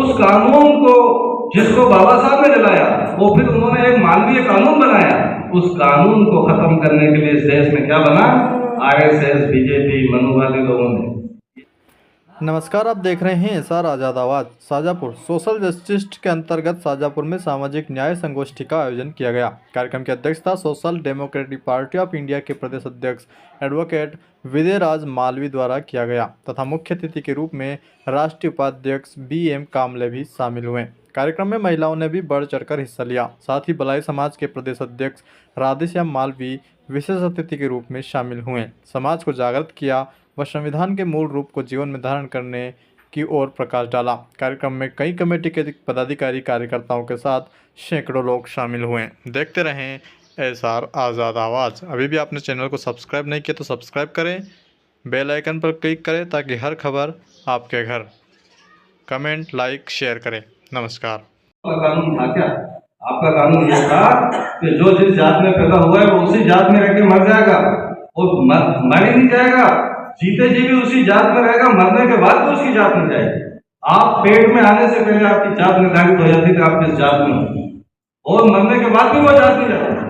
उस कानून को जिसको बाबा साहब ने जलाया, वो फिर उन्होंने एक मानवीय कानून बनाया। उस कानून को खत्म करने के लिए इस देश में क्या बना? आरएसएस, बीजेपी, मनुवादी लोगों ने। नमस्कार, आप देख रहे हैं एसआर आज़ाद आवाज़। शाजापुर सोशल जस्टिस के अंतर्गत शाजापुर में सामाजिक न्याय संगोष्ठी का आयोजन किया गया। कार्यक्रम की अध्यक्षता social democratic party of India के प्रदेश अध्यक्ष एडवोकेट विजयराज मालवी द्वारा किया गया तथा मुख्य अतिथि के रूप में राष्ट्रीय उपाध्यक्ष BM कामले भी शामिल हुए। कार्यक्रम में महिलाओं ने भी बढ़ चढ़कर हिस्सा लिया। साथ ही बलाई समाज के प्रदेश अध्यक्ष राधेश्याम मालवी विशेष अतिथि के रूप में शामिल हुए। समाज को जागृत किया व संविधान के मूल रूप को जीवन में धारण करने की ओर प्रकाश डाला। कार्यक्रम में कई कमेटी के पदाधिकारी कार्यकर्ताओं के साथ सैकड़ों लोग शामिल हुए। देखते रहें एसआर आज़ाद आवाज़। अभी भी आपने चैनल को सब्सक्राइब नहीं किया तो सब्सक्राइब करें, बेल आइकन पर क्लिक करें ताकि हर खबर आपके घर। कमेंट, लाइक, शेयर करें। नमस्कार। कानून था क्या? आपका कानून ये था कि जो जिस जात में पैदा हुआ है वो उसी जात में रह के मर जाएगा, और मर ही नहीं जाएगा, जीते जी भी उसी जात में रहेगा, मरने के बाद भी उसकी जात में जाएगी। आप पेट में आने से पहले आपकी जात निर्धारित हो जाती थी, आप किस जात में हो, और मरने के बाद भी वो जात नहीं जाती।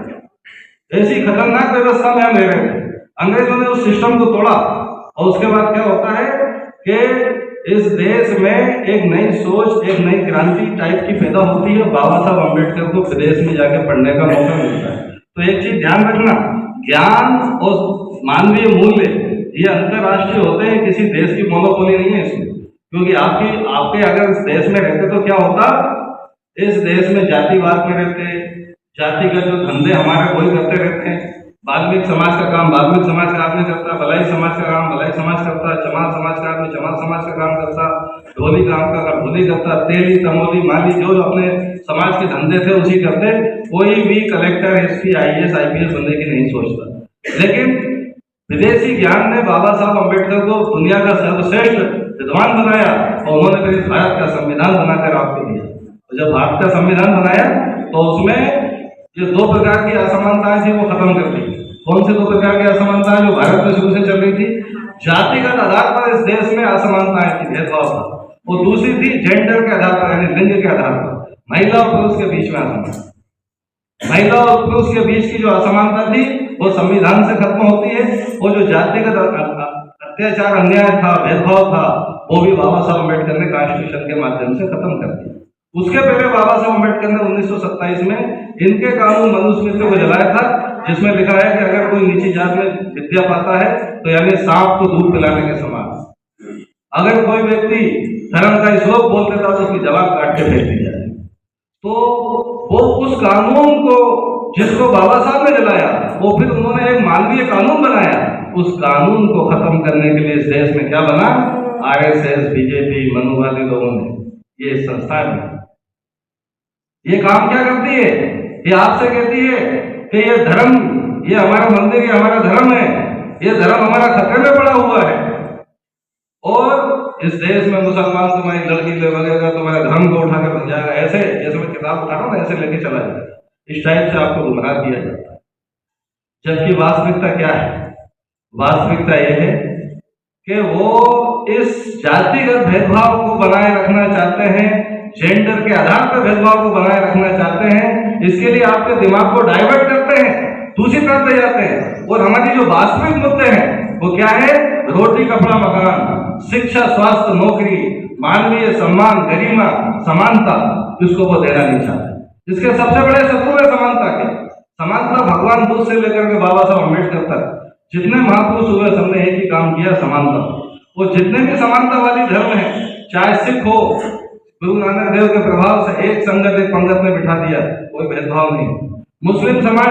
ऐसी खतरनाक व्यवस्था में हम रह रहे थे। अंग्रेजों ने उस सिस्टम को तोड़ा, और उसके बाद क्या होता है कि इस देश में एक नई सोच, एक नई क्रांति टाइप की पैदा होती है। बाबा साहब अम्बेडकर को विदेश में जाकर पढ़ने का मौका मिलता है। तो एक चीज ध्यान रखना, ज्ञान और मानवीय मूल्य ये अंतरराष्ट्रीय होते हैं, किसी देश की मोनोपोली नहीं है इसमें। क्योंकि आपके अगर इस देश में रहते तो क्या होता, इस देश में जातिवाद में रहते, जातिगत जो धंधे हमारे वही करते रहते हैं। वाल्मीकि समाज का काम वाल्मीकि समाज का आदमी करता, भलाई समाज का काम भलाई समाज करता, चमार समाज का आदमी चमार समाज का काम करता, ढोली काम का ढोली करता, तेली, तमोली, माली जो अपने समाज के धंधे थे उसी करते। कोई भी कलेक्टर, एसपी, IAS, IPS बनने की नहीं सोचता। लेकिन विदेशी ज्ञान ने बाबा साहब अम्बेडकर को दुनिया का सर्वश्रेष्ठ विद्वान बनाया, और उन्होंने फिर इस भारत का संविधान बनाकर आपको दिया। तो जब भारत का संविधान बनाया तो उसमें जो दो प्रकार की असमानताएं थी वो खत्म कर दी। कौन से दो प्रकार की असमानताएं जो भारत में शुरू से चल रही थी? जातिगत आधार पर इस देश में असमानताएं थी, भेदभाव था। और दूसरी थी जेंडर के आधार पर, यानी लिंग के आधार पर, महिला और पुरुष के बीच में असमानता। महिला और पुरुष के बीच की जो असमानता थी वो संविधान से खत्म होती है। और जो जातिगत अत्याचार, अन्याय था, भेदभाव था, वो भी बाबा साहब अम्बेडकर ने कॉन्स्टिट्यूशन के माध्यम से खत्म कर दिया। उसके पहले बाबा साहब अम्बेडकर ने 1927 में इनके कानून मनुस्मृति को जलाया था, जिसमें लिखा है कि अगर कोई नीची जात में विद्या पाता है तो यानी सांप को दूध पिलाने के समान। अगर कोई व्यक्ति धर्म का श्लोक बोल देता तो उसकी जवाब काट के फेंक दी जाए। तो वो उस कानून को जिसको बाबा साहब ने जलाया, वो फिर उन्होंने एक मानवीय कानून बनाया। उस कानून को खत्म करने के लिए इस देश में क्या बना? आरएसएस, बीजेपी, मनुवादी लोगों ने ये संस्थाएं बनाई। ये काम क्या करती है? ये आपसे कहती है कि ये धर्म, ये हमारा मंदिर, ये हमारा धर्म है, ये धर्म हमारा खतरे में पड़ा हुआ है, और इस देश में मुसलमान तुम्हारी लड़की ले लगेगा, तुम्हारे धर्म को उठा के बन जाएगा। ऐसे जैसे मैं किताब उठा रहा हूँ ना, ऐसे लेके चला जाएगा। इस टाइप से आपको गुमराह किया जाता है। जबकि वास्तविकता क्या है? वास्तविकता यह है कि वो इस जातिगत भेदभाव को बनाए रखना चाहते हैं, जेंडर के आधार पर भेदभाव को बनाए रखना चाहते हैं। इसके लिए आपके दिमाग को डाइवर्ट करते हैं, दूसरी तरफ ले जाते हैं। और हमारी जो वास्तविक मुद्दे हैं वो क्या है? रोटी, कपड़ा, मकान, शिक्षा, स्वास्थ्य, नौकरी, मानवीय सम्मान, गरिमा, समानता, इसको वो देना नहीं चाहते। इसके सबसे बड़े शत्रु है समानता के। समानता भगवान बुद्ध से लेकर के बाबा साहब अम्बेडकर तक जितने महापुरुष हुए सबने एक ही काम किया, समानता। वो जितने भी समानता वाली धर्म है, चाहे सिख हो, गुरु नानक देव के प्रभाव से एक संगत एक पंगत में बिठा दिया, कोई भेदभाव नहीं। मुस्लिम समाज